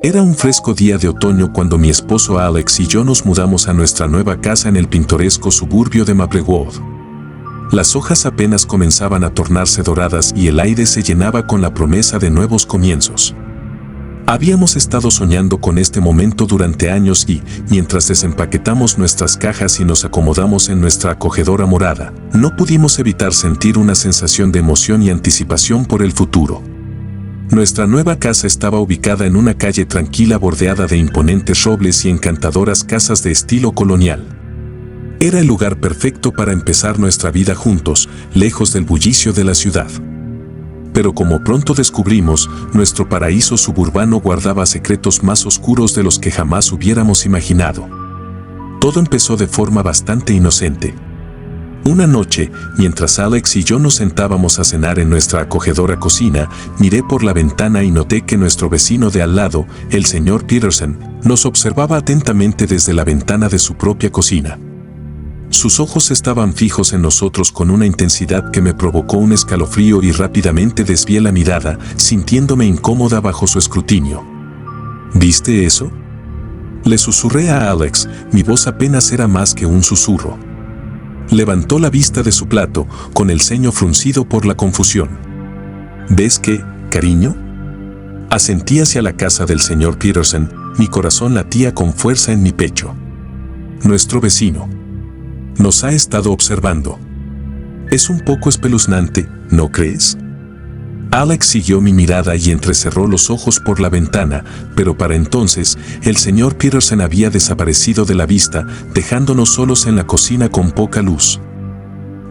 Era un fresco día de otoño cuando mi esposo Alex y yo nos mudamos a nuestra nueva casa en el pintoresco suburbio de Maplewood. Las hojas apenas comenzaban a tornarse doradas y el aire se llenaba con la promesa de nuevos comienzos. Habíamos estado soñando con este momento durante años y, mientras desempaquetamos nuestras cajas y nos acomodamos en nuestra acogedora morada, no pudimos evitar sentir una sensación de emoción y anticipación por el futuro. Nuestra nueva casa estaba ubicada en una calle tranquila bordeada de imponentes robles y encantadoras casas de estilo colonial. Era el lugar perfecto para empezar nuestra vida juntos, lejos del bullicio de la ciudad. Pero como pronto descubrimos, nuestro paraíso suburbano guardaba secretos más oscuros de los que jamás hubiéramos imaginado. Todo empezó de forma bastante inocente. Una noche, mientras Alex y yo nos sentábamos a cenar en nuestra acogedora cocina, miré por la ventana y noté que nuestro vecino de al lado, el señor Peterson, nos observaba atentamente desde la ventana de su propia cocina. Sus ojos estaban fijos en nosotros con una intensidad que me provocó un escalofrío y rápidamente desvié la mirada, sintiéndome incómoda bajo su escrutinio. ¿Viste eso?, le susurré a Alex, mi voz apenas era más que un susurro. Levantó la vista de su plato, con el ceño fruncido por la confusión. ¿Ves qué, cariño? Asentí hacia la casa del señor Peterson, mi corazón latía con fuerza en mi pecho. Nuestro vecino nos ha estado observando. Es un poco espeluznante, ¿no crees? Alex siguió mi mirada y entrecerró los ojos por la ventana, pero para entonces, el señor Peterson había desaparecido de la vista, dejándonos solos en la cocina con poca luz.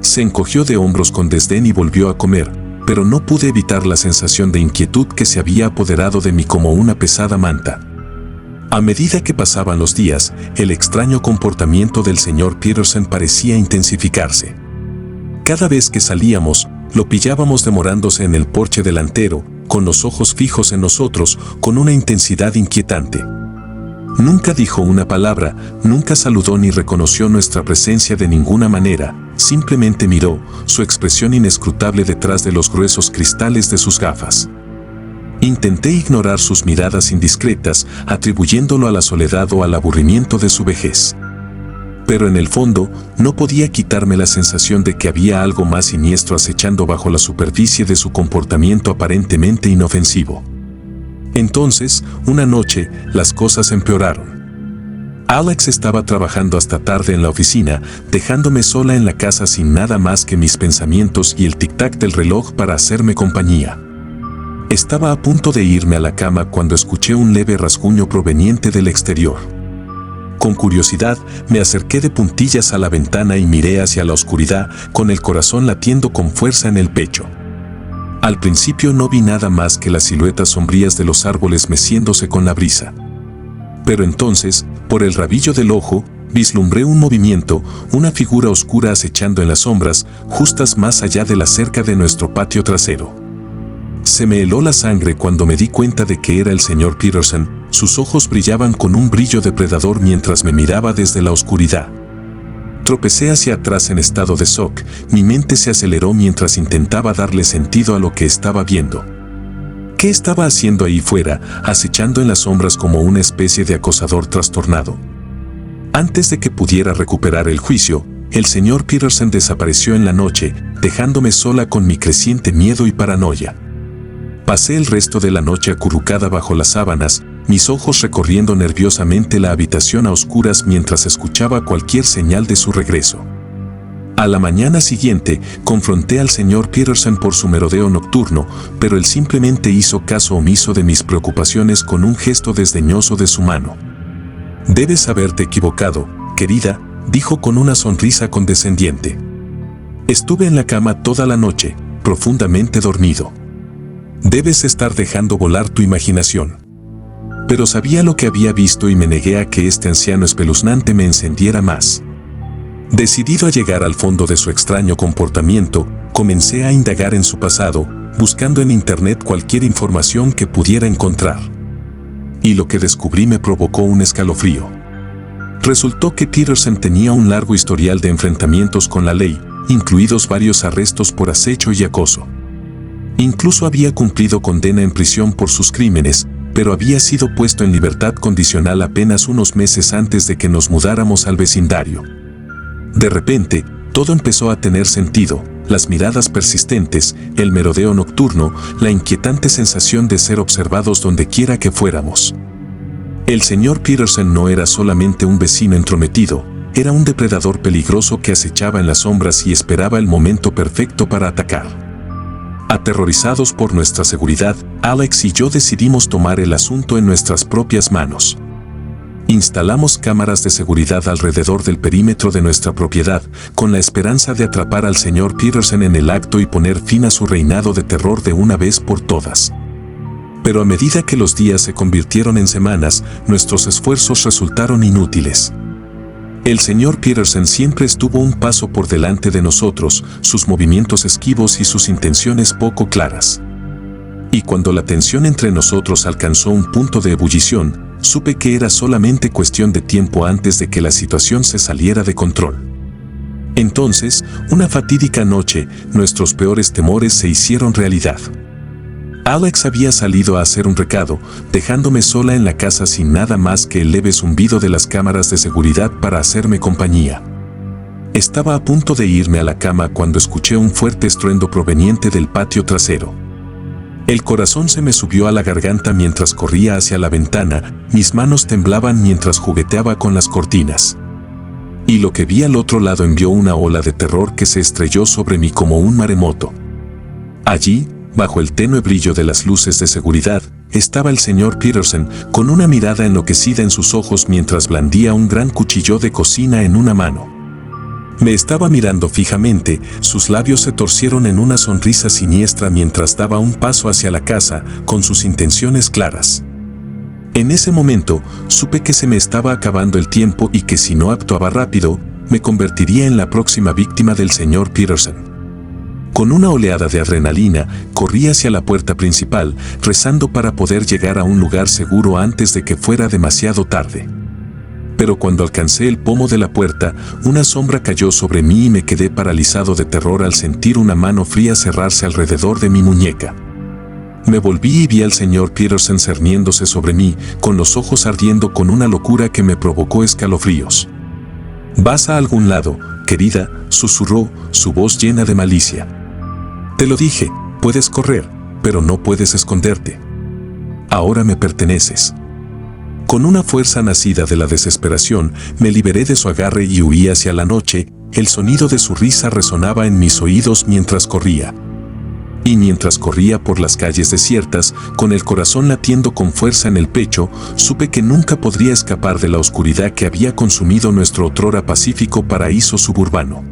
Se encogió de hombros con desdén y volvió a comer, pero no pude evitar la sensación de inquietud que se había apoderado de mí como una pesada manta. A medida que pasaban los días, el extraño comportamiento del señor Peterson parecía intensificarse. Cada vez que salíamos, lo pillábamos demorándose en el porche delantero, con los ojos fijos en nosotros, con una intensidad inquietante. Nunca dijo una palabra, nunca saludó ni reconoció nuestra presencia de ninguna manera, simplemente miró, su expresión inescrutable detrás de los gruesos cristales de sus gafas. Intenté ignorar sus miradas indiscretas, atribuyéndolo a la soledad o al aburrimiento de su vejez. Pero en el fondo, no podía quitarme la sensación de que había algo más siniestro acechando bajo la superficie de su comportamiento aparentemente inofensivo. Entonces, una noche, las cosas empeoraron. Alex estaba trabajando hasta tarde en la oficina, dejándome sola en la casa sin nada más que mis pensamientos y el tic-tac del reloj para hacerme compañía. Estaba a punto de irme a la cama cuando escuché un leve rasguño proveniente del exterior. Con curiosidad, me acerqué de puntillas a la ventana y miré hacia la oscuridad, con el corazón latiendo con fuerza en el pecho. Al principio no vi nada más que las siluetas sombrías de los árboles meciéndose con la brisa. Pero entonces, por el rabillo del ojo, vislumbré un movimiento, una figura oscura acechando en las sombras, justas más allá de la cerca de nuestro patio trasero. Se me heló la sangre cuando me di cuenta de que era el señor Peterson. Sus ojos brillaban con un brillo depredador mientras me miraba desde la oscuridad. Tropecé hacia atrás en estado de shock, mi mente se aceleró mientras intentaba darle sentido a lo que estaba viendo. ¿Qué estaba haciendo ahí fuera, acechando en las sombras como una especie de acosador trastornado? Antes de que pudiera recuperar el juicio, el señor Peterson desapareció en la noche, dejándome sola con mi creciente miedo y paranoia. Pasé el resto de la noche acurrucada bajo las sábanas, mis ojos recorriendo nerviosamente la habitación a oscuras mientras escuchaba cualquier señal de su regreso. A la mañana siguiente, confronté al señor Peterson por su merodeo nocturno, pero él simplemente hizo caso omiso de mis preocupaciones con un gesto desdeñoso de su mano. «Debes haberte equivocado, querida», dijo con una sonrisa condescendiente. «Estuve en la cama toda la noche, profundamente dormido. Debes estar dejando volar tu imaginación». Pero sabía lo que había visto y me negué a que este anciano espeluznante me encendiera más. Decidido a llegar al fondo de su extraño comportamiento, comencé a indagar en su pasado, buscando en internet cualquier información que pudiera encontrar. Y lo que descubrí me provocó un escalofrío. Resultó que Peterson tenía un largo historial de enfrentamientos con la ley, incluidos varios arrestos por acecho y acoso. Incluso había cumplido condena en prisión por sus crímenes, pero había sido puesto en libertad condicional apenas unos meses antes de que nos mudáramos al vecindario. De repente, todo empezó a tener sentido: las miradas persistentes, el merodeo nocturno, la inquietante sensación de ser observados donde quiera que fuéramos. El señor Peterson no era solamente un vecino entrometido, era un depredador peligroso que acechaba en las sombras y esperaba el momento perfecto para atacar. Aterrorizados por nuestra seguridad, Alex y yo decidimos tomar el asunto en nuestras propias manos. Instalamos cámaras de seguridad alrededor del perímetro de nuestra propiedad, con la esperanza de atrapar al señor Peterson en el acto y poner fin a su reinado de terror de una vez por todas. Pero a medida que los días se convirtieron en semanas, nuestros esfuerzos resultaron inútiles. El señor Peterson siempre estuvo un paso por delante de nosotros, sus movimientos esquivos y sus intenciones poco claras. Y cuando la tensión entre nosotros alcanzó un punto de ebullición, supe que era solamente cuestión de tiempo antes de que la situación se saliera de control. Entonces, una fatídica noche, nuestros peores temores se hicieron realidad. Alex había salido a hacer un recado, dejándome sola en la casa sin nada más que el leve zumbido de las cámaras de seguridad para hacerme compañía. Estaba a punto de irme a la cama cuando escuché un fuerte estruendo proveniente del patio trasero. El corazón se me subió a la garganta mientras corría hacia la ventana, mis manos temblaban mientras jugueteaba con las cortinas. Y lo que vi al otro lado envió una ola de terror que se estrelló sobre mí como un maremoto. Allí, bajo el tenue brillo de las luces de seguridad, estaba el señor Peterson, con una mirada enloquecida en sus ojos mientras blandía un gran cuchillo de cocina en una mano. Me estaba mirando fijamente, sus labios se torcieron en una sonrisa siniestra mientras daba un paso hacia la casa, con sus intenciones claras. En ese momento, supe que se me estaba acabando el tiempo y que si no actuaba rápido, me convertiría en la próxima víctima del señor Peterson. Con una oleada de adrenalina, corrí hacia la puerta principal, rezando para poder llegar a un lugar seguro antes de que fuera demasiado tarde. Pero cuando alcancé el pomo de la puerta, una sombra cayó sobre mí y me quedé paralizado de terror al sentir una mano fría cerrarse alrededor de mi muñeca. Me volví y vi al señor Peterson cerniéndose sobre mí, con los ojos ardiendo con una locura que me provocó escalofríos. «¿Vas a algún lado, querida?», susurró, su voz llena de malicia. «Te lo dije, puedes correr, pero no puedes esconderte. Ahora me perteneces». Con una fuerza nacida de la desesperación, me liberé de su agarre y huí hacia la noche. El sonido de su risa resonaba en mis oídos mientras corría. Y mientras corría por las calles desiertas, con el corazón latiendo con fuerza en el pecho, supe que nunca podría escapar de la oscuridad que había consumido nuestro otrora pacífico paraíso suburbano.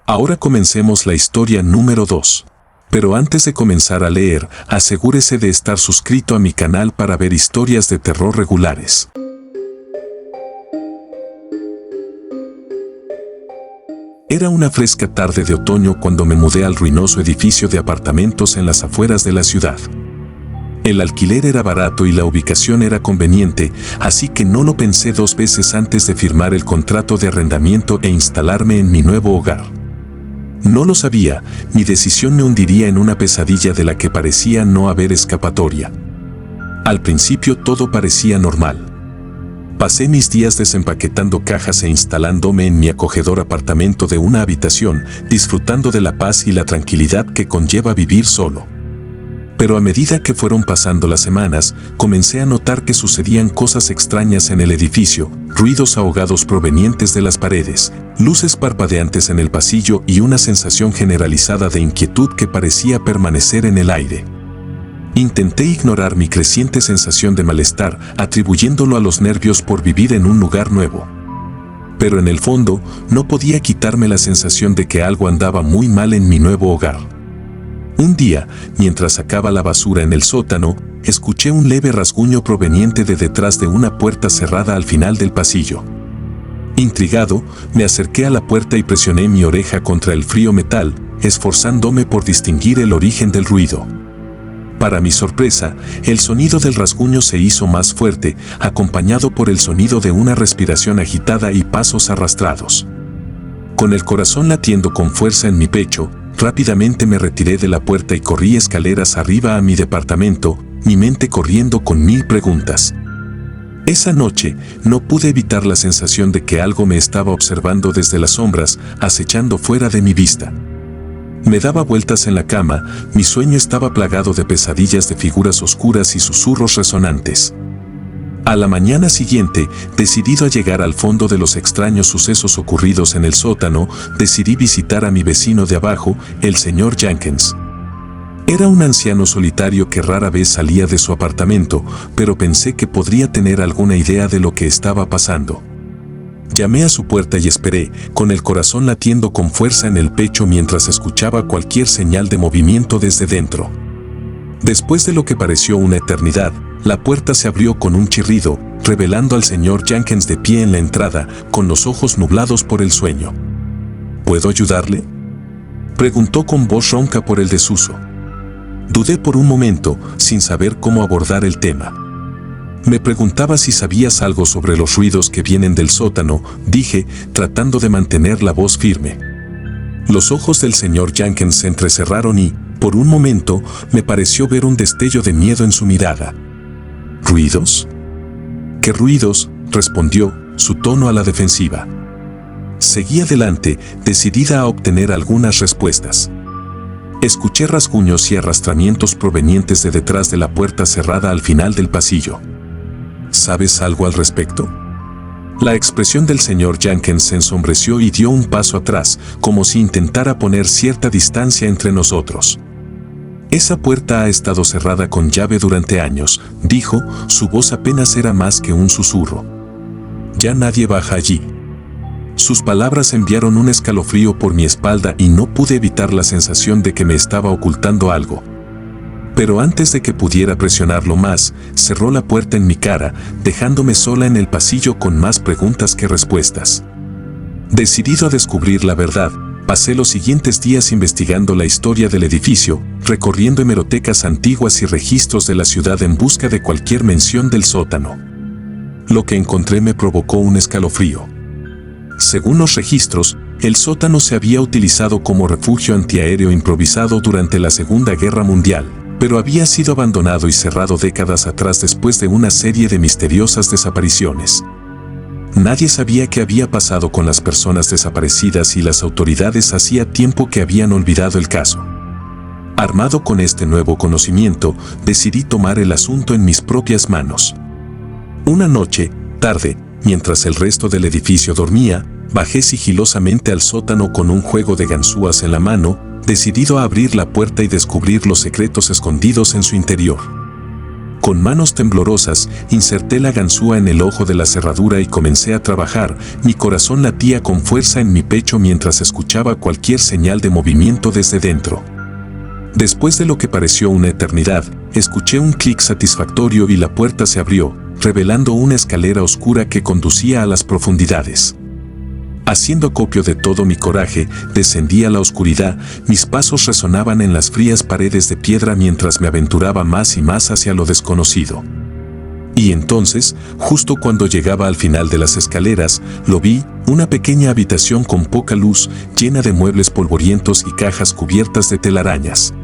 Ahora comencemos la historia número 2. Pero antes de comenzar a leer, asegúrese de estar suscrito a mi canal para ver historias de terror regulares. Era una fresca tarde de otoño cuando me mudé al ruinoso edificio de apartamentos en las afueras de la ciudad. El alquiler era barato y la ubicación era conveniente, así que no lo pensé dos veces antes de firmar el contrato de arrendamiento e instalarme en mi nuevo hogar. No lo sabía, mi decisión me hundiría en una pesadilla de la que parecía no haber escapatoria. Al principio todo parecía normal. Pasé mis días desempaquetando cajas e instalándome en mi acogedor apartamento de una habitación, disfrutando de la paz y la tranquilidad que conlleva vivir solo. Pero a medida que fueron pasando las semanas, comencé a notar que sucedían cosas extrañas en el edificio, ruidos ahogados provenientes de las paredes, luces parpadeantes en el pasillo y una sensación generalizada de inquietud que parecía permanecer en el aire. Intenté ignorar mi creciente sensación de malestar, atribuyéndolo a los nervios por vivir en un lugar nuevo. Pero en el fondo, no podía quitarme la sensación de que algo andaba muy mal en mi nuevo hogar. Un día, mientras sacaba la basura en el sótano, escuché un leve rasguño proveniente de detrás de una puerta cerrada al final del pasillo. Intrigado, me acerqué a la puerta y presioné mi oreja contra el frío metal, esforzándome por distinguir el origen del ruido. Para mi sorpresa, el sonido del rasguño se hizo más fuerte, acompañado por el sonido de una respiración agitada y pasos arrastrados. Con el corazón latiendo con fuerza en mi pecho, rápidamente me retiré de la puerta y corrí escaleras arriba a mi departamento, mi mente corriendo con 1000 preguntas. Esa noche no pude evitar la sensación de que algo me estaba observando desde las sombras, acechando fuera de mi vista. Me daba vueltas en la cama, mi sueño estaba plagado de pesadillas de figuras oscuras y susurros resonantes. A la mañana siguiente, decidido a llegar al fondo de los extraños sucesos ocurridos en el sótano, decidí visitar a mi vecino de abajo, el señor Jenkins. Era un anciano solitario que rara vez salía de su apartamento, pero pensé que podría tener alguna idea de lo que estaba pasando. Llamé a su puerta y esperé, con el corazón latiendo con fuerza en el pecho mientras escuchaba cualquier señal de movimiento desde dentro. Después de lo que pareció una eternidad, la puerta se abrió con un chirrido, revelando al señor Jenkins de pie en la entrada, con los ojos nublados por el sueño. ¿Puedo ayudarle?, preguntó con voz ronca por el desuso. Dudé por un momento, sin saber cómo abordar el tema. Me preguntaba si sabías algo sobre los ruidos que vienen del sótano, dije, tratando de mantener la voz firme. Los ojos del señor Jenkins se entrecerraron y, por un momento, me pareció ver un destello de miedo en su mirada. ¿Ruidos? ¿Qué ruidos?, respondió, su tono a la defensiva. Seguí adelante, decidida a obtener algunas respuestas. Escuché rasguños y arrastramientos provenientes de detrás de la puerta cerrada al final del pasillo. ¿Sabes algo al respecto? La expresión del señor Jenkins se ensombreció y dio un paso atrás, como si intentara poner cierta distancia entre nosotros. Esa puerta ha estado cerrada con llave durante años, dijo, su voz apenas era más que un susurro. Ya nadie baja allí. Sus palabras enviaron un escalofrío por mi espalda y no pude evitar la sensación de que me estaba ocultando algo. Pero antes de que pudiera presionarlo más, cerró la puerta en mi cara, dejándome sola en el pasillo con más preguntas que respuestas. Decidido a descubrir la verdad, pasé los siguientes días investigando la historia del edificio, recorriendo hemerotecas antiguas y registros de la ciudad en busca de cualquier mención del sótano. Lo que encontré me provocó un escalofrío. Según los registros, el sótano se había utilizado como refugio antiaéreo improvisado durante la Segunda Guerra Mundial, pero había sido abandonado y cerrado décadas atrás después de una serie de misteriosas desapariciones. Nadie sabía qué había pasado con las personas desaparecidas y las autoridades hacía tiempo que habían olvidado el caso. Armado con este nuevo conocimiento, decidí tomar el asunto en mis propias manos. Una noche, tarde, mientras el resto del edificio dormía, bajé sigilosamente al sótano con un juego de ganzúas en la mano, decidido a abrir la puerta y descubrir los secretos escondidos en su interior. Con manos temblorosas, inserté la ganzúa en el ojo de la cerradura y comencé a trabajar. Mi corazón latía con fuerza en mi pecho mientras escuchaba cualquier señal de movimiento desde dentro. Después de lo que pareció una eternidad, escuché un clic satisfactorio y la puerta se abrió, revelando una escalera oscura que conducía a las profundidades. Haciendo acopio de todo mi coraje, descendí a la oscuridad, mis pasos resonaban en las frías paredes de piedra mientras me aventuraba más y más hacia lo desconocido. Y entonces, justo cuando llegaba al final de las escaleras, lo vi, una pequeña habitación con poca luz, llena de muebles polvorientos y cajas cubiertas de telarañas.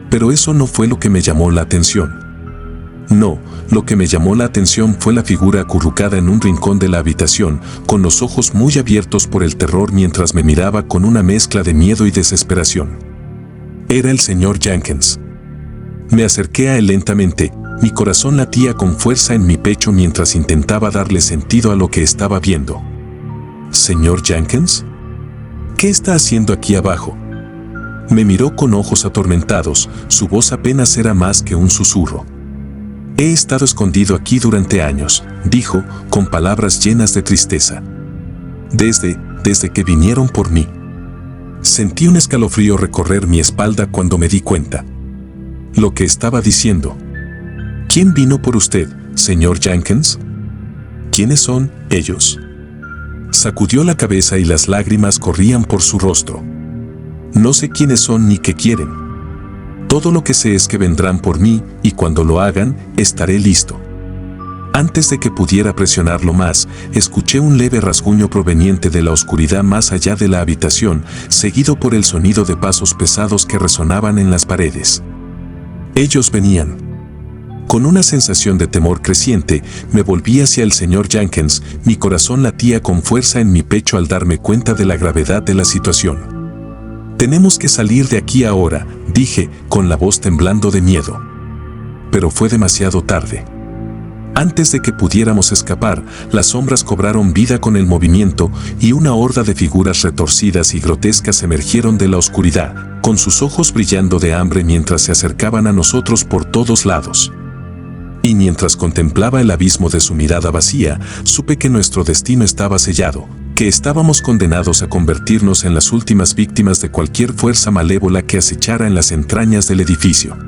Pero eso no fue lo que me llamó la atención. No, lo que me llamó la atención fue la figura acurrucada en un rincón de la habitación, con los ojos muy abiertos por el terror mientras me miraba con una mezcla de miedo y desesperación. Era el señor Jenkins. Me acerqué a él lentamente, mi corazón latía con fuerza en mi pecho mientras intentaba darle sentido a lo que estaba viendo. ¿Señor Jenkins? ¿Qué está haciendo aquí abajo? Me miró con ojos atormentados, su voz apenas era más que un susurro. He estado escondido aquí durante años, dijo, con palabras llenas de tristeza. Desde que vinieron por mí. Sentí un escalofrío recorrer mi espalda cuando me di cuenta. Lo que estaba diciendo. ¿Quién vino por usted, señor Jenkins? ¿Quiénes son ellos? Sacudió la cabeza y las lágrimas corrían por su rostro. No sé quiénes son ni qué quieren. Todo lo que sé es que vendrán por mí, y cuando lo hagan, estaré listo. Antes de que pudiera presionarlo más, escuché un leve rasguño proveniente de la oscuridad más allá de la habitación, seguido por el sonido de pasos pesados que resonaban en las paredes. Ellos venían. Con una sensación de temor creciente, me volví hacia el señor Jenkins. Mi corazón latía con fuerza en mi pecho al darme cuenta de la gravedad de la situación. «Tenemos que salir de aquí ahora», dije, con la voz temblando de miedo. Pero fue demasiado tarde. Antes de que pudiéramos escapar, las sombras cobraron vida con el movimiento y una horda de figuras retorcidas y grotescas emergieron de la oscuridad, con sus ojos brillando de hambre mientras se acercaban a nosotros por todos lados. Y mientras contemplaba el abismo de su mirada vacía, supe que nuestro destino estaba sellado, que estábamos condenados a convertirnos en las últimas víctimas de cualquier fuerza malévola que acechara en las entrañas del edificio.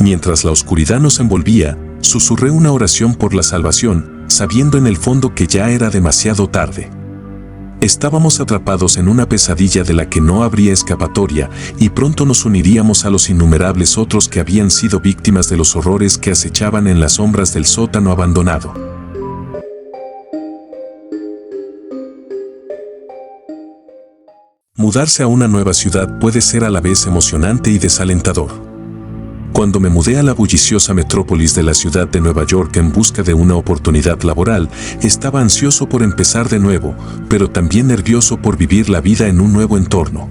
Mientras la oscuridad nos envolvía, susurré una oración por la salvación, sabiendo en el fondo que ya era demasiado tarde. Estábamos atrapados en una pesadilla de la que no habría escapatoria y pronto nos uniríamos a los innumerables otros que habían sido víctimas de los horrores que acechaban en las sombras del sótano abandonado. Mudarse a una nueva ciudad puede ser a la vez emocionante y desalentador. Cuando me mudé a la bulliciosa metrópolis de la ciudad de Nueva York en busca de una oportunidad laboral, estaba ansioso por empezar de nuevo, pero también nervioso por vivir la vida en un nuevo entorno.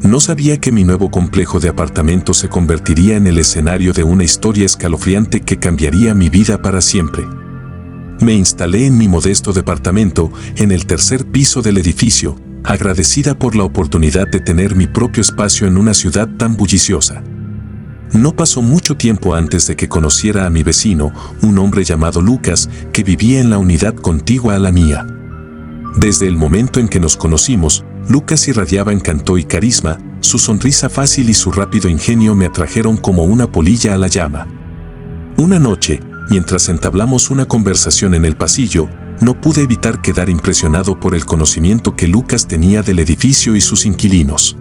No sabía que mi nuevo complejo de apartamentos se convertiría en el escenario de una historia escalofriante que cambiaría mi vida para siempre. Me instalé en mi modesto departamento, en el tercer piso del edificio, agradecida por la oportunidad de tener mi propio espacio en una ciudad tan bulliciosa. No pasó mucho tiempo antes de que conociera a mi vecino, un hombre llamado Lucas, que vivía en la unidad contigua a la mía. Desde el momento en que nos conocimos, Lucas irradiaba encanto y carisma, su sonrisa fácil y su rápido ingenio me atrajeron como una polilla a la llama. Una noche, mientras entablamos una conversación en el pasillo, no pude evitar quedar impresionado por el conocimiento que Lucas tenía del edificio y sus inquilinos.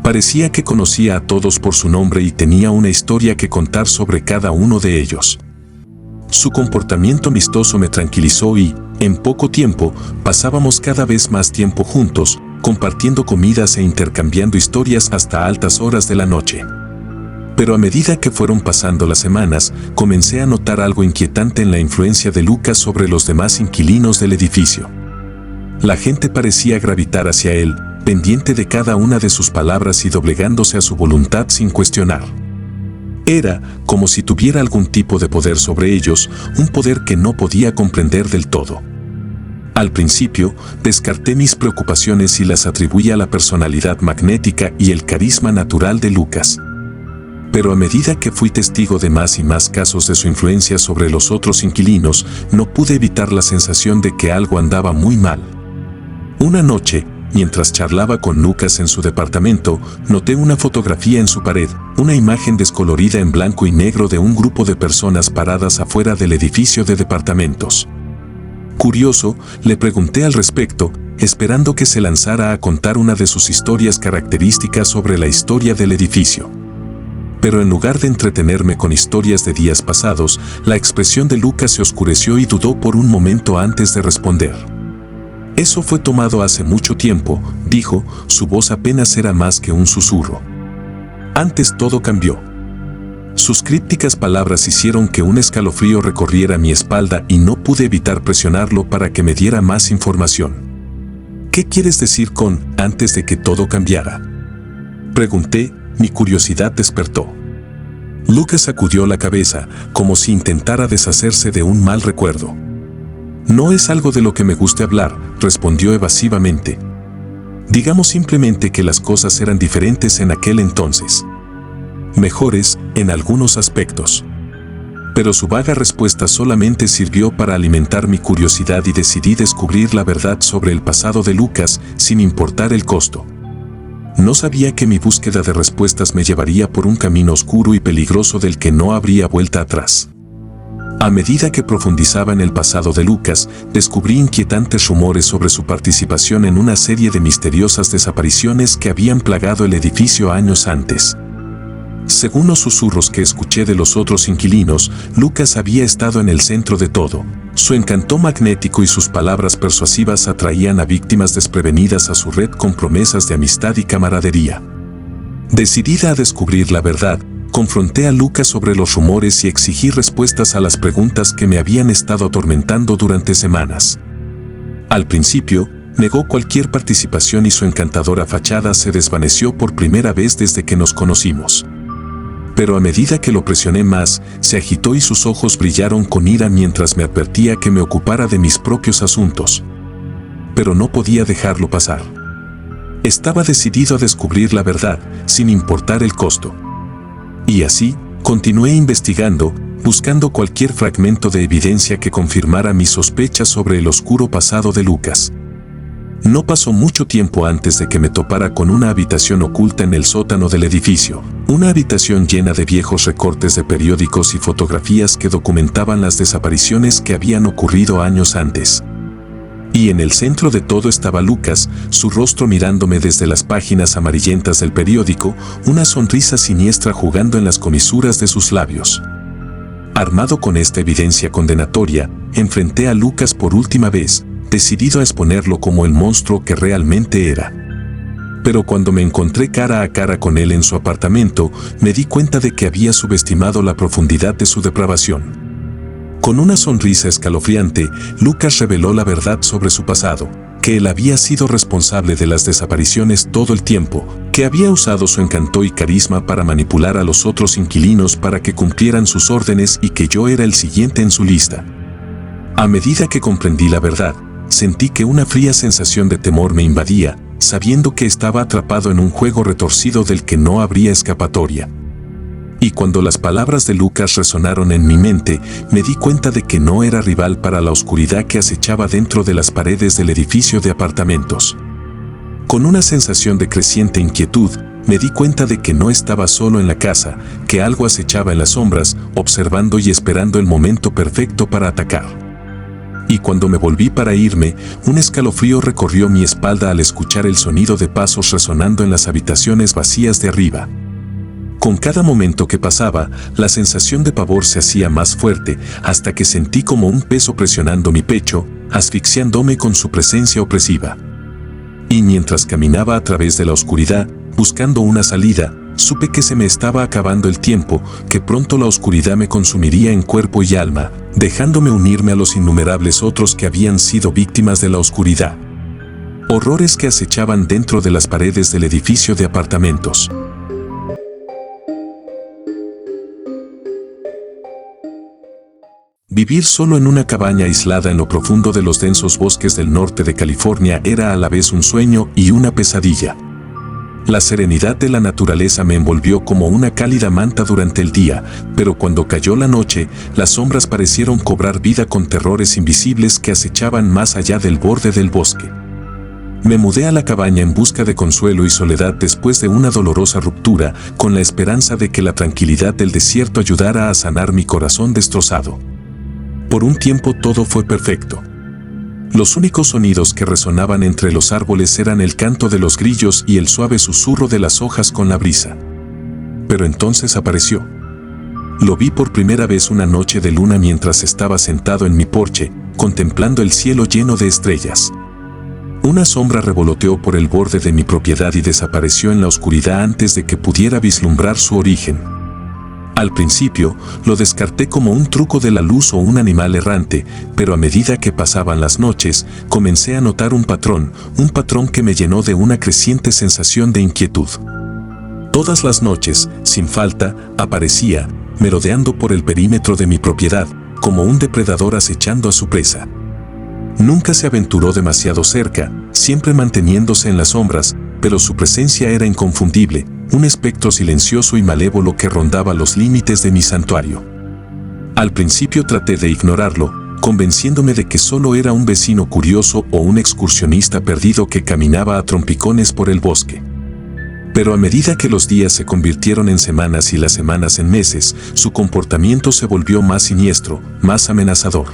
Parecía que conocía a todos por su nombre y tenía una historia que contar sobre cada uno de ellos. Su comportamiento amistoso me tranquilizó y, en poco tiempo, pasábamos cada vez más tiempo juntos, compartiendo comidas e intercambiando historias hasta altas horas de la noche. Pero a medida que fueron pasando las semanas, comencé a notar algo inquietante en la influencia de Lucas sobre los demás inquilinos del edificio. La gente parecía gravitar hacia él, pendiente de cada una de sus palabras y doblegándose a su voluntad sin cuestionar. Era como si tuviera algún tipo de poder sobre ellos, un poder que no podía comprender del todo. Al principio, descarté mis preocupaciones y las atribuí a la personalidad magnética y el carisma natural de Lucas. Pero a medida que fui testigo de más y más casos de su influencia sobre los otros inquilinos, no pude evitar la sensación de que algo andaba muy mal. Una noche, mientras charlaba con Lucas en su departamento, noté una fotografía en su pared, una imagen descolorida en blanco y negro de un grupo de personas paradas afuera del edificio de departamentos. Curioso, le pregunté al respecto, esperando que se lanzara a contar una de sus historias características sobre la historia del edificio. Pero en lugar de entretenerme con historias de días pasados, la expresión de Lucas se oscureció y dudó por un momento antes de responder. «Eso fue tomado hace mucho tiempo», dijo, su voz apenas era más que un susurro. «Antes todo cambió». Sus crípticas palabras hicieron que un escalofrío recorriera mi espalda y no pude evitar presionarlo para que me diera más información. «¿Qué quieres decir con antes de que todo cambiara?», pregunté, mi curiosidad despertó. Lucas sacudió la cabeza, como si intentara deshacerse de un mal recuerdo. «No es algo de lo que me guste hablar», respondió evasivamente. «Digamos simplemente que las cosas eran diferentes en aquel entonces. Mejores, en algunos aspectos». Pero su vaga respuesta solamente sirvió para alimentar mi curiosidad y decidí descubrir la verdad sobre el pasado de Lucas, sin importar el costo. No sabía que mi búsqueda de respuestas me llevaría por un camino oscuro y peligroso del que no habría vuelta atrás. A medida que profundizaba en el pasado de Lucas, descubrí inquietantes rumores sobre su participación en una serie de misteriosas desapariciones que habían plagado el edificio años antes. Según los susurros que escuché de los otros inquilinos, Lucas había estado en el centro de todo. Su encanto magnético y sus palabras persuasivas atraían a víctimas desprevenidas a su red con promesas de amistad y camaradería. Decidida a descubrir la verdad, confronté a Lucas sobre los rumores y exigí respuestas a las preguntas que me habían estado atormentando durante semanas. Al principio, negó cualquier participación y su encantadora fachada se desvaneció por primera vez desde que nos conocimos. Pero a medida que lo presioné más, se agitó y sus ojos brillaron con ira mientras me advertía que me ocupara de mis propios asuntos. Pero no podía dejarlo pasar. Estaba decidido a descubrir la verdad, sin importar el costo. Y así, continué investigando, buscando cualquier fragmento de evidencia que confirmara mis sospechas sobre el oscuro pasado de Lucas. No pasó mucho tiempo antes de que me topara con una habitación oculta en el sótano del edificio, una habitación llena de viejos recortes de periódicos y fotografías que documentaban las desapariciones que habían ocurrido años antes. Y en el centro de todo estaba Lucas, su rostro mirándome desde las páginas amarillentas del periódico, una sonrisa siniestra jugando en las comisuras de sus labios. Armado con esta evidencia condenatoria, enfrenté a Lucas por última vez, decidido a exponerlo como el monstruo que realmente era. Pero cuando me encontré cara a cara con él en su apartamento, me di cuenta de que había subestimado la profundidad de su depravación. Con una sonrisa escalofriante, Lucas reveló la verdad sobre su pasado, que él había sido responsable de las desapariciones todo el tiempo, que había usado su encanto y carisma para manipular a los otros inquilinos para que cumplieran sus órdenes y que yo era el siguiente en su lista. A medida que comprendí la verdad, sentí que una fría sensación de temor me invadía, sabiendo que estaba atrapado en un juego retorcido del que no habría escapatoria. Y cuando las palabras de Lucas resonaron en mi mente, me di cuenta de que no era rival para la oscuridad que acechaba dentro de las paredes del edificio de apartamentos. Con una sensación de creciente inquietud, me di cuenta de que no estaba solo en la casa, que algo acechaba en las sombras, observando y esperando el momento perfecto para atacar. Y cuando me volví para irme, un escalofrío recorrió mi espalda al escuchar el sonido de pasos resonando en las habitaciones vacías de arriba. Con cada momento que pasaba, la sensación de pavor se hacía más fuerte, hasta que sentí como un peso presionando mi pecho, asfixiándome con su presencia opresiva. Y mientras caminaba a través de la oscuridad, buscando una salida, supe que se me estaba acabando el tiempo, que pronto la oscuridad me consumiría en cuerpo y alma, dejándome unirme a los innumerables otros que habían sido víctimas de la oscuridad. Horrores que acechaban dentro de las paredes del edificio de apartamentos. Vivir solo en una cabaña aislada en lo profundo de los densos bosques del norte de California era a la vez un sueño y una pesadilla. La serenidad de la naturaleza me envolvió como una cálida manta durante el día, pero cuando cayó la noche, las sombras parecieron cobrar vida con terrores invisibles que acechaban más allá del borde del bosque. Me mudé a la cabaña en busca de consuelo y soledad después de una dolorosa ruptura, con la esperanza de que la tranquilidad del desierto ayudara a sanar mi corazón destrozado. Por un tiempo todo fue perfecto. Los únicos sonidos que resonaban entre los árboles eran el canto de los grillos y el suave susurro de las hojas con la brisa. Pero entonces apareció. Lo vi por primera vez una noche de luna mientras estaba sentado en mi porche, contemplando el cielo lleno de estrellas. Una sombra revoloteó por el borde de mi propiedad y desapareció en la oscuridad antes de que pudiera vislumbrar su origen. Al principio, lo descarté como un truco de la luz o un animal errante, pero a medida que pasaban las noches, comencé a notar un patrón que me llenó de una creciente sensación de inquietud. Todas las noches, sin falta, aparecía, merodeando por el perímetro de mi propiedad, como un depredador acechando a su presa. Nunca se aventuró demasiado cerca, siempre manteniéndose en las sombras, pero su presencia era inconfundible, un espectro silencioso y malévolo que rondaba los límites de mi santuario. Al principio traté de ignorarlo, convenciéndome de que solo era un vecino curioso o un excursionista perdido que caminaba a trompicones por el bosque. Pero a medida que los días se convirtieron en semanas y las semanas en meses, su comportamiento se volvió más siniestro, más amenazador.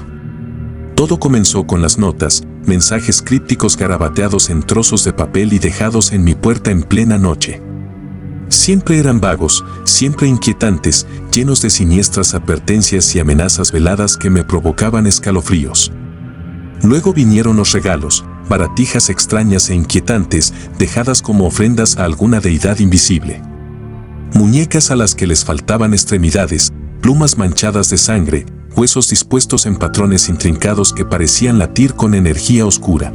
Todo comenzó con las notas, mensajes crípticos garabateados en trozos de papel y dejados en mi puerta en plena noche. Siempre eran vagos, siempre inquietantes, llenos de siniestras advertencias y amenazas veladas que me provocaban escalofríos. Luego vinieron los regalos, baratijas extrañas e inquietantes, dejadas como ofrendas a alguna deidad invisible. Muñecas a las que les faltaban extremidades, plumas manchadas de sangre, huesos dispuestos en patrones intrincados que parecían latir con energía oscura.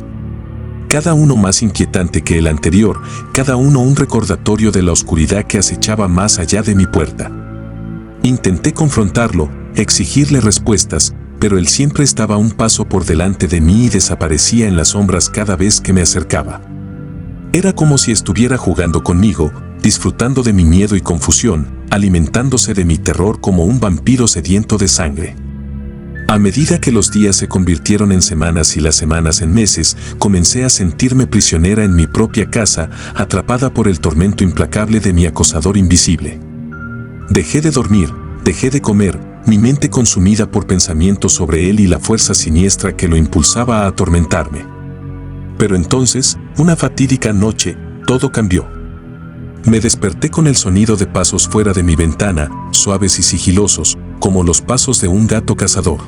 Cada uno más inquietante que el anterior, cada uno un recordatorio de la oscuridad que acechaba más allá de mi puerta. Intenté confrontarlo, exigirle respuestas, pero él siempre estaba un paso por delante de mí y desaparecía en las sombras cada vez que me acercaba. Era como si estuviera jugando conmigo, disfrutando de mi miedo y confusión, alimentándose de mi terror como un vampiro sediento de sangre. A medida que los días se convirtieron en semanas y las semanas en meses, comencé a sentirme prisionera en mi propia casa, atrapada por el tormento implacable de mi acosador invisible. Dejé de dormir, dejé de comer, mi mente consumida por pensamientos sobre él y la fuerza siniestra que lo impulsaba a atormentarme. Pero entonces, una fatídica noche, todo cambió. Me desperté con el sonido de pasos fuera de mi ventana, suaves y sigilosos, como los pasos de un gato cazador.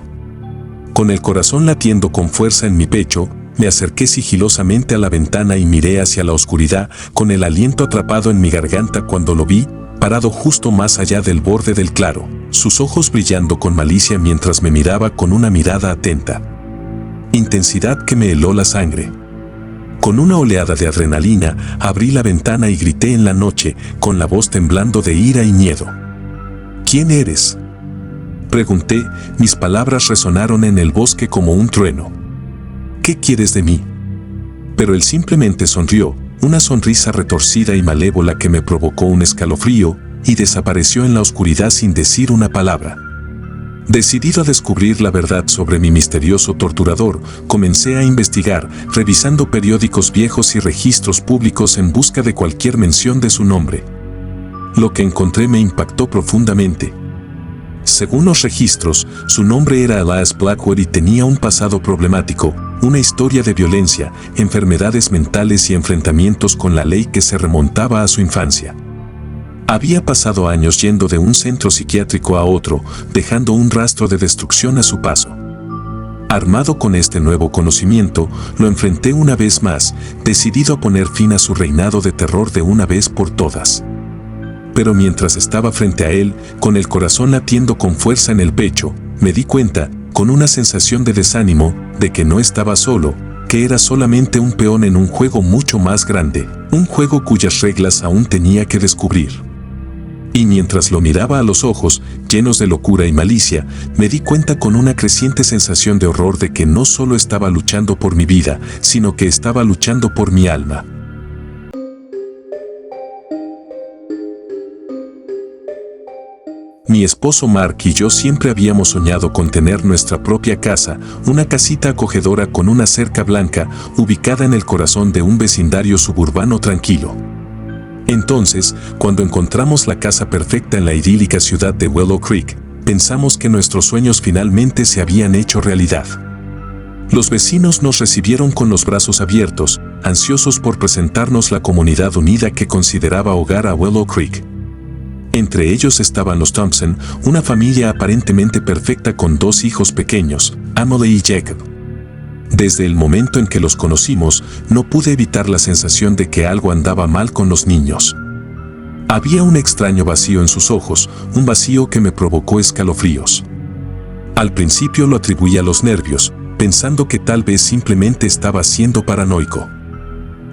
Con el corazón latiendo con fuerza en mi pecho, me acerqué sigilosamente a la ventana y miré hacia la oscuridad, con el aliento atrapado en mi garganta cuando lo vi, parado justo más allá del borde del claro, sus ojos brillando con malicia mientras me miraba con una mirada atenta. Intensidad que me heló la sangre. Con una oleada de adrenalina, abrí la ventana y grité en la noche, con la voz temblando de ira y miedo. ¿Quién eres?, pregunté, mis palabras resonaron en el bosque como un trueno. ¿Qué quieres de mí? Pero él simplemente sonrió, una sonrisa retorcida y malévola que me provocó un escalofrío, y desapareció en la oscuridad sin decir una palabra. Decidido a descubrir la verdad sobre mi misterioso torturador, comencé a investigar, revisando periódicos viejos y registros públicos en busca de cualquier mención de su nombre. Lo que encontré me impactó profundamente. Según los registros, su nombre era Elias Blackwood y tenía un pasado problemático, una historia de violencia, enfermedades mentales y enfrentamientos con la ley que se remontaba a su infancia. Había pasado años yendo de un centro psiquiátrico a otro, dejando un rastro de destrucción a su paso. Armado con este nuevo conocimiento, lo enfrenté una vez más, decidido a poner fin a su reinado de terror de una vez por todas. Pero mientras estaba frente a él, con el corazón latiendo con fuerza en el pecho, me di cuenta, con una sensación de desánimo, de que no estaba solo, que era solamente un peón en un juego mucho más grande, un juego cuyas reglas aún tenía que descubrir. Y mientras lo miraba a los ojos, llenos de locura y malicia, me di cuenta con una creciente sensación de horror de que no solo estaba luchando por mi vida, sino que estaba luchando por mi alma. Mi esposo Mark y yo siempre habíamos soñado con tener nuestra propia casa, una casita acogedora con una cerca blanca, ubicada en el corazón de un vecindario suburbano tranquilo. Entonces, cuando encontramos la casa perfecta en la idílica ciudad de Willow Creek, pensamos que nuestros sueños finalmente se habían hecho realidad. Los vecinos nos recibieron con los brazos abiertos, ansiosos por presentarnos la comunidad unida que consideraba hogar a Willow Creek. Entre ellos estaban los Thompson, una familia aparentemente perfecta con 2 hijos pequeños, Emily y Jacob. Desde el momento en que los conocimos, no pude evitar la sensación de que algo andaba mal con los niños. Había un extraño vacío en sus ojos, un vacío que me provocó escalofríos. Al principio lo atribuí a los nervios, pensando que tal vez simplemente estaba siendo paranoico.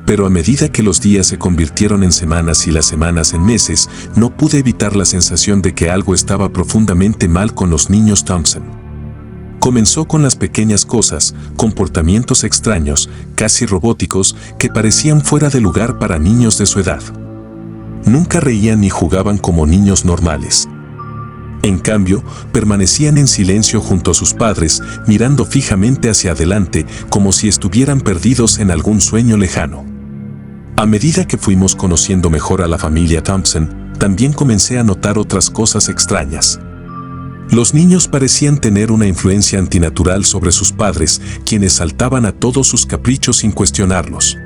Pero a medida que los días se convirtieron en semanas y las semanas en meses, no pude evitar la sensación de que algo estaba profundamente mal con los niños Thompson. Comenzó con las pequeñas cosas, comportamientos extraños, casi robóticos, que parecían fuera de lugar para niños de su edad. Nunca reían ni jugaban como niños normales. En cambio, permanecían en silencio junto a sus padres, mirando fijamente hacia adelante, como si estuvieran perdidos en algún sueño lejano. A medida que fuimos conociendo mejor a la familia Thompson, también comencé a notar otras cosas extrañas. Los niños parecían tener una influencia antinatural sobre sus padres, quienes saltaban a todos sus caprichos sin cuestionarlos.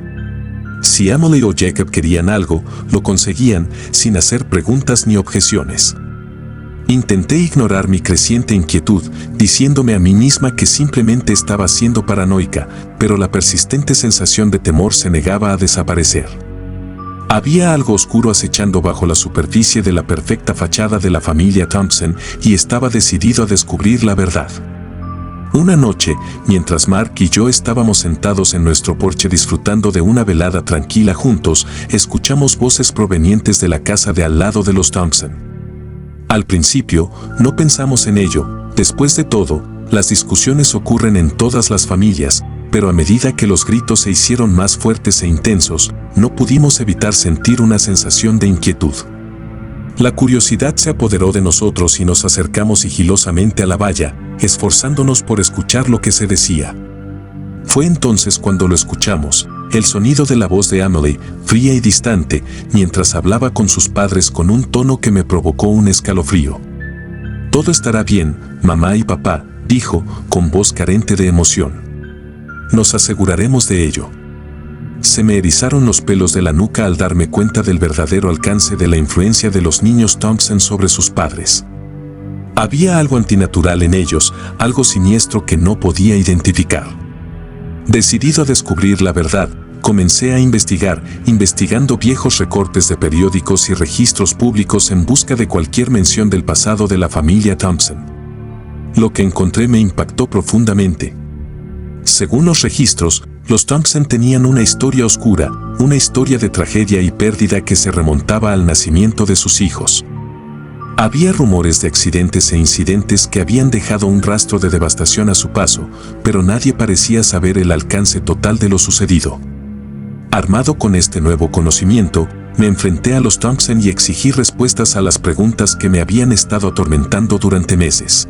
Si Emily o Jacob querían algo, lo conseguían, sin hacer preguntas ni objeciones. Intenté ignorar mi creciente inquietud, diciéndome a mí misma que simplemente estaba siendo paranoica, pero la persistente sensación de temor se negaba a desaparecer. Había algo oscuro acechando bajo la superficie de la perfecta fachada de la familia Thompson y estaba decidido a descubrir la verdad. Una noche, mientras Mark y yo estábamos sentados en nuestro porche disfrutando de una velada tranquila juntos, escuchamos voces provenientes de la casa de al lado de los Thompson. Al principio, no pensamos en ello. Después de todo, las discusiones ocurren en todas las familias, pero a medida que los gritos se hicieron más fuertes e intensos, no pudimos evitar sentir una sensación de inquietud. La curiosidad se apoderó de nosotros y nos acercamos sigilosamente a la valla, esforzándonos por escuchar lo que se decía. Fue entonces cuando lo escuchamos, el sonido de la voz de Emily, fría y distante, mientras hablaba con sus padres con un tono que me provocó un escalofrío. «Todo estará bien, mamá y papá», dijo, con voz carente de emoción. «Nos aseguraremos de ello». Se me erizaron los pelos de la nuca al darme cuenta del verdadero alcance de la influencia de los niños Thompson sobre sus padres. Había algo antinatural en ellos, algo siniestro que no podía identificar. Decidido a descubrir la verdad, comencé a investigando viejos recortes de periódicos y registros públicos en busca de cualquier mención del pasado de la familia Thompson. Lo que encontré me impactó profundamente. Según los registros, los Thompson tenían una historia oscura, una historia de tragedia y pérdida que se remontaba al nacimiento de sus hijos. Había rumores de accidentes e incidentes que habían dejado un rastro de devastación a su paso, pero nadie parecía saber el alcance total de lo sucedido. Armado con este nuevo conocimiento, me enfrenté a los Thompson y exigí respuestas a las preguntas que me habían estado atormentando durante meses.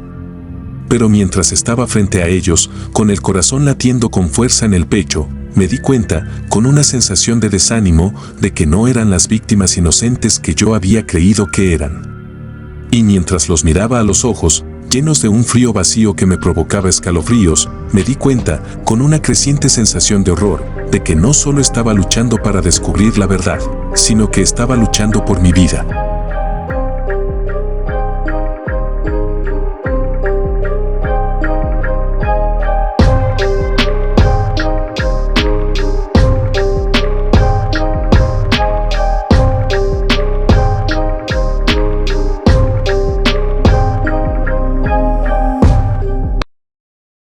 Pero mientras estaba frente a ellos, con el corazón latiendo con fuerza en el pecho, me di cuenta, con una sensación de desánimo, de que no eran las víctimas inocentes que yo había creído que eran. Y mientras los miraba a los ojos, llenos de un frío vacío que me provocaba escalofríos, me di cuenta, con una creciente sensación de horror, de que no solo estaba luchando para descubrir la verdad, sino que estaba luchando por mi vida.